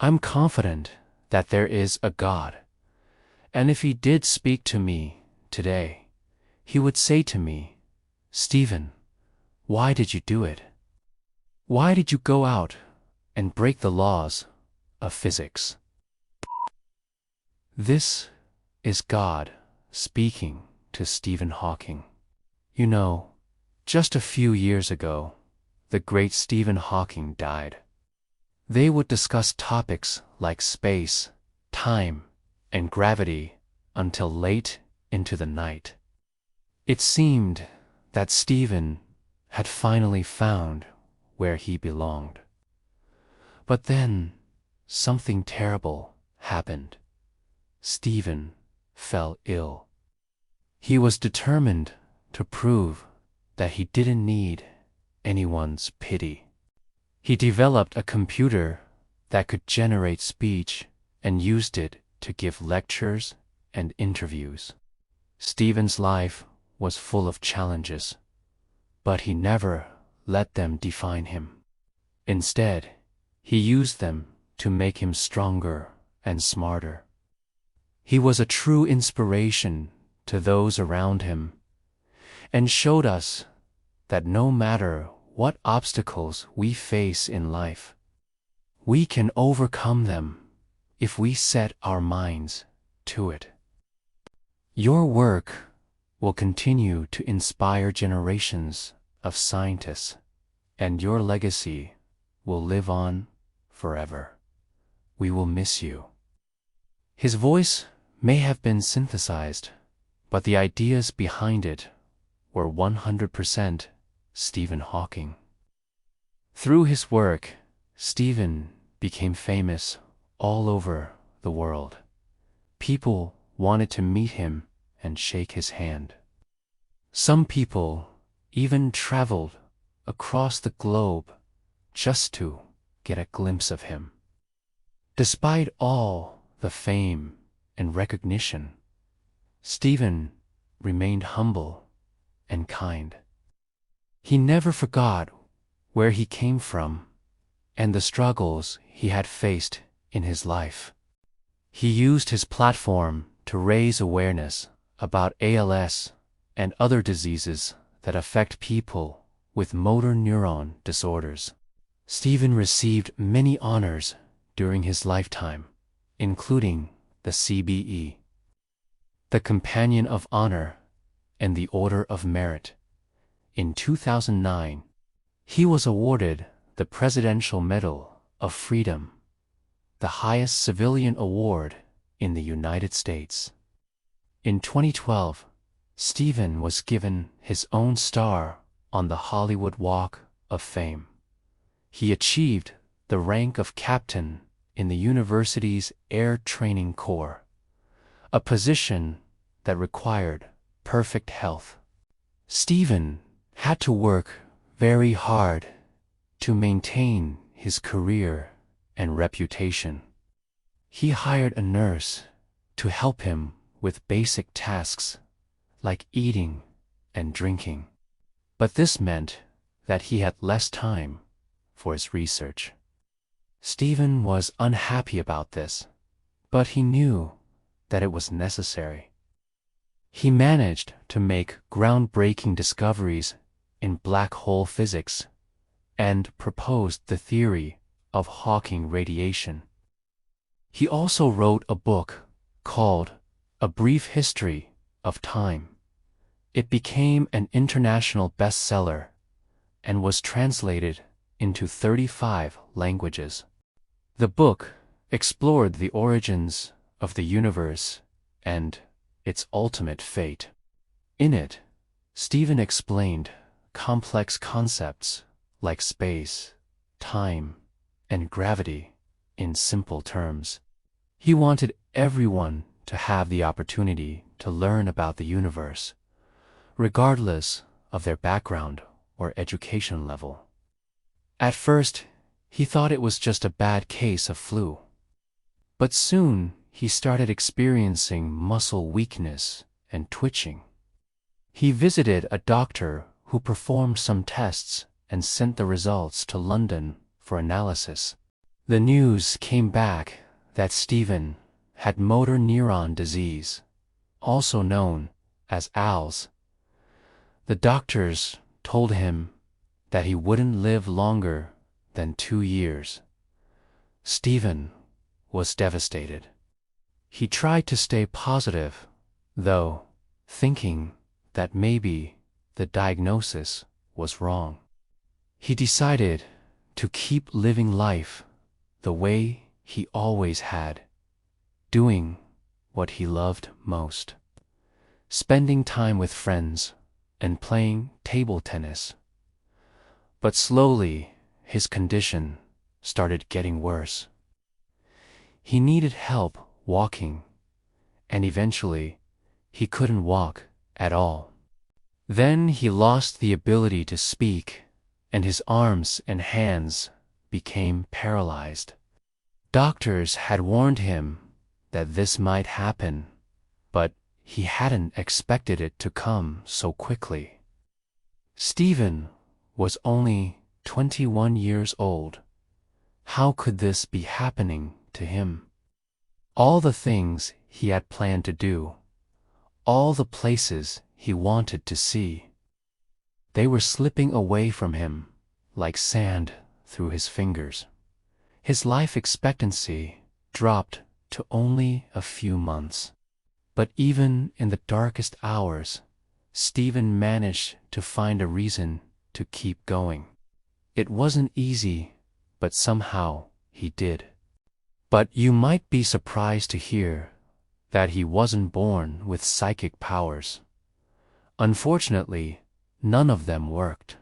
I'm confident that there is a God, and if He did speak to me today, He would say to me, Stephen, why did you do it? Why did you go out and break the laws of physics? This is God speaking to Stephen Hawking. You know, just a few years ago, the great Stephen Hawking died. They would discuss topics like space, time, and gravity until late into the night. It seemed that Stephen had finally found where he belonged. But then something terrible happened. Stephen fell ill. He was determined to prove that he didn't need anyone's pity. He developed a computer that could generate speech and used it to give lectures and interviews. Stephen's life was full of challenges, but he never let them define him. Instead, he used them to make him stronger and smarter. He was a true inspiration to those around him and showed us that no matter what obstacles we face in life, we can overcome them if we set our minds to it. Your work will continue to inspire generations of scientists, and your legacy will live on forever. We will miss you. His voice may have been synthesized, but the ideas behind it were 100% Stephen Hawking. Through his work, Stephen became famous all over the world. People wanted to meet him and shake his hand. Some people even traveled across the globe just to get a glimpse of him. Despite all the fame and recognition, Stephen remained humble and kind. He never forgot where he came from and the struggles he had faced in his life. He used his platform to raise awareness about ALS and other diseases that affect people with motor neuron disorders. Stephen received many honors during his lifetime, including the CBE, the Companion of Honor, and the Order of Merit. In 2009, he was awarded the Presidential Medal of Freedom, the highest civilian award in the United States. In 2012, Stephen was given his own star on the Hollywood Walk of Fame. He achieved the rank of captain in the university's Air Training Corps, a position that required perfect health. Stephen had to work very hard to maintain his career and reputation. He hired a nurse to help him with basic tasks like eating and drinking. But this meant that he had less time for his research. Stephen was unhappy about this, but he knew that it was necessary. He managed to make groundbreaking discoveries in black hole physics and proposed the theory of Hawking radiation. He also wrote a book called A Brief History of Time. It became an international bestseller and was translated into 35 languages. The book explored the origins of the universe and its ultimate fate. In it, Stephen explained complex concepts like space, time, and gravity in simple terms. He wanted everyone to have the opportunity to learn about the universe, regardless of their background or education level. At first, he thought it was just a bad case of flu. But soon, he started experiencing muscle weakness and twitching. He visited a doctor who performed some tests and sent the results to London for analysis. The news came back that Stephen had motor neuron disease, also known as ALS. The doctors told him that he wouldn't live longer than 2 years. Stephen was devastated. He tried to stay positive, though, thinking that maybe the diagnosis was wrong. He decided to keep living life the way he always had, doing what he loved most, spending time with friends and playing table tennis. But slowly, his condition started getting worse. He needed help walking, and eventually, he couldn't walk at all. Then he lost the ability to speak, and his arms and hands became paralyzed. Doctors had warned him that this might happen, but he hadn't expected it to come so quickly. Stephen was only 21 years old. How could this be happening to him? All the things he had planned to do, all the places he wanted to see, they were slipping away from him like sand through his fingers. His life expectancy dropped to only a few months. But even in the darkest hours, Stephen managed to find a reason to keep going. It wasn't easy, but somehow he did. But you might be surprised to hear that he wasn't born with psychic powers. Unfortunately, none of them worked.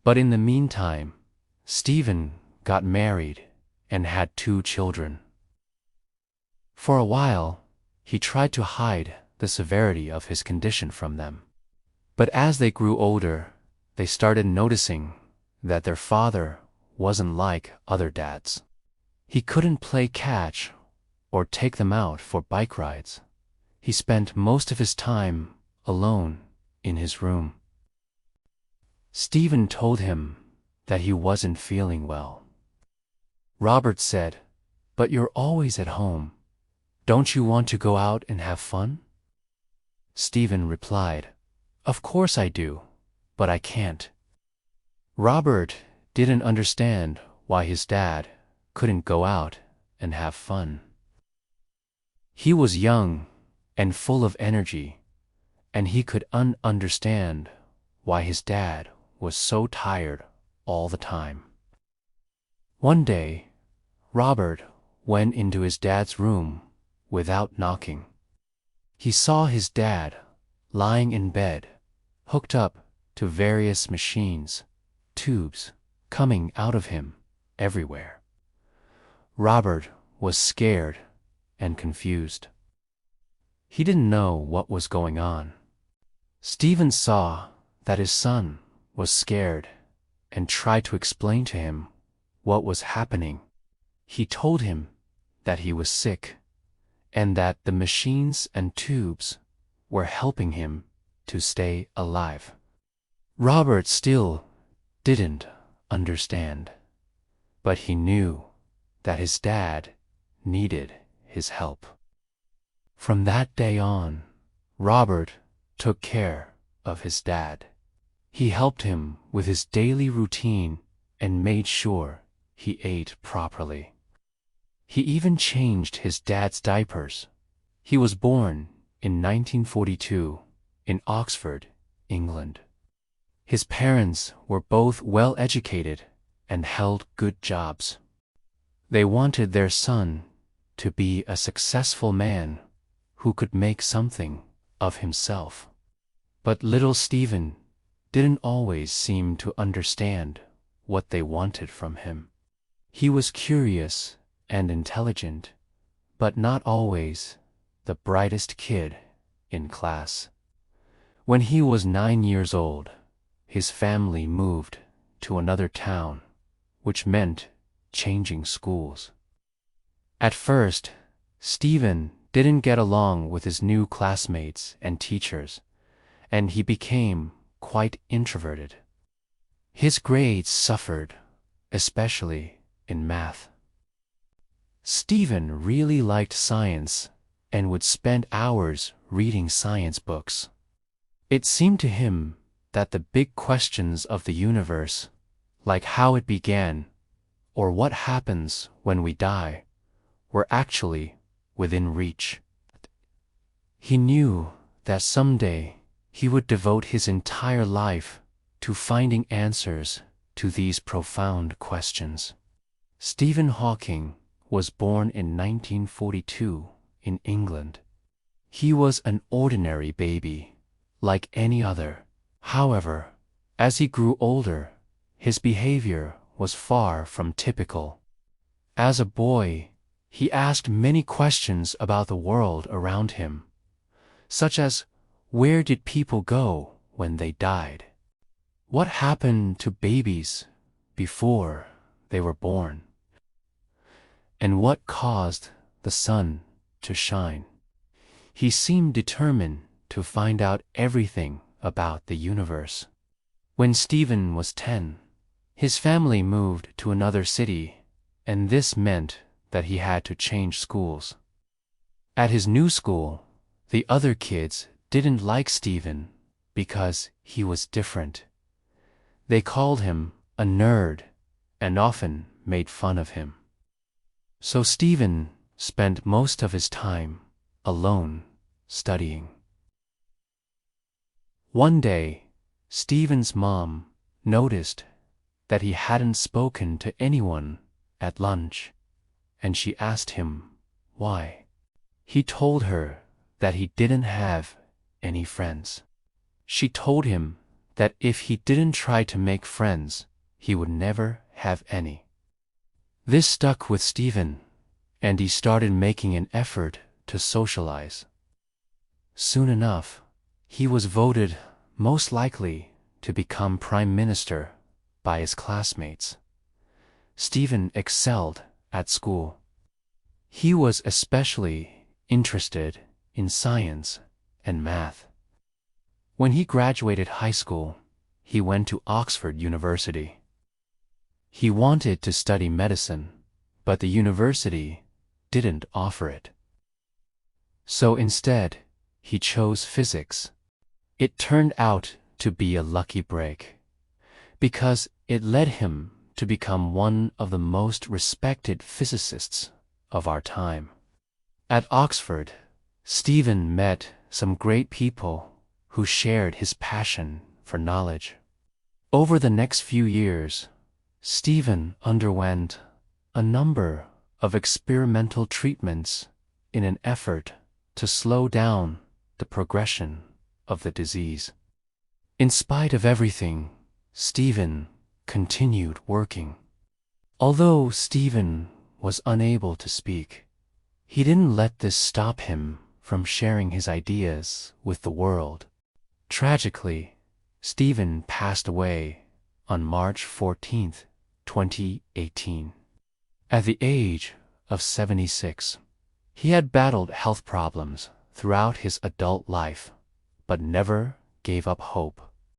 But in the meantime, Stephen got married and had 2 children. For a while, he tried to hide the severity of his condition from them. But as they grew older, they started noticing that their father wasn't like other dads. He couldn't play catch or take them out for bike rides. He spent most of his time alone in his room. Stephen told him that he wasn't feeling well. Robert said, "But you're always at home. Don't you want to go out and have fun?" Stephen replied, "Of course I do, but I can't." Robert didn't understand why his dad couldn't go out and have fun. He was young and full of energy, and he could understand why his dad was so tired all the time. One day, Robert went into his dad's room without knocking. He saw his dad lying in bed, hooked up to various machines, tubes coming out of him everywhere. Robert was scared and confused. He didn't know what was going on. Stephen saw that his son was scared and tried to explain to him what was happening. He told him that he was sick and that the machines and tubes were helping him to stay alive. Robert still didn't understand, but he knew that his dad needed his help. From that day on, Robert took care of his dad. He helped him with his daily routine and made sure he ate properly. He even changed his dad's diapers. He was born in 1942 in Oxford, England. His parents were both well educated and held good jobs. They wanted their son to be a successful man who could make something of himself. But little Stephen didn't always seem to understand what they wanted from him. He was curious and intelligent, but not always the brightest kid in class. When he was 9 years old, his family moved to another town, which meant changing schools. At first, Stephen didn't get along with his new classmates and teachers, and he became quite introverted. His grades suffered, especially in math. Stephen really liked science and would spend hours reading science books. It seemed to him that the big questions of the universe, like how it began or what happens when we die, were actually within reach. He knew that someday he would devote his entire life to finding answers to these profound questions. Stephen Hawking was born in 1942 in England. He was an ordinary baby, like any other. However, as he grew older, his behavior was far from typical. As a boy, he asked many questions about the world around him, such as where did people go when they died? What happened to babies before they were born? And what caused the sun to shine? He seemed determined to find out everything about the universe. When Stephen was 10, his family moved to another city, and this meant that he had to change schools. At his new school, the other kids didn't like Stephen because he was different. They called him a nerd and often made fun of him. So Stephen spent most of his time alone studying. One day, Stephen's mom noticed that he hadn't spoken to anyone at lunch, and she asked him why. He told her that he didn't have any friends. She told him that if he didn't try to make friends, he would never have any. This stuck with Stephen, and he started making an effort to socialize. Soon enough, he was voted most likely to become prime minister by his classmates. Stephen excelled at school. He was especially interested in science and math. When he graduated high school, he went to Oxford University. He wanted to study medicine, but the university didn't offer it. So instead, he chose physics. It turned out to be a lucky break, because it led him to become one of the most respected physicists of our time. At Oxford, Stephen met some great people who shared his passion for knowledge. Over the next few years, Stephen underwent a number of experimental treatments in an effort to slow down the progression of the disease. In spite of everything, Stephen continued working. Although Stephen was unable to speak, he didn't let this stop him from sharing his ideas with the world. Tragically, Stephen passed away on March 14, 2018. At the age of 76, he had battled health problems throughout his adult life, but never gave up hope.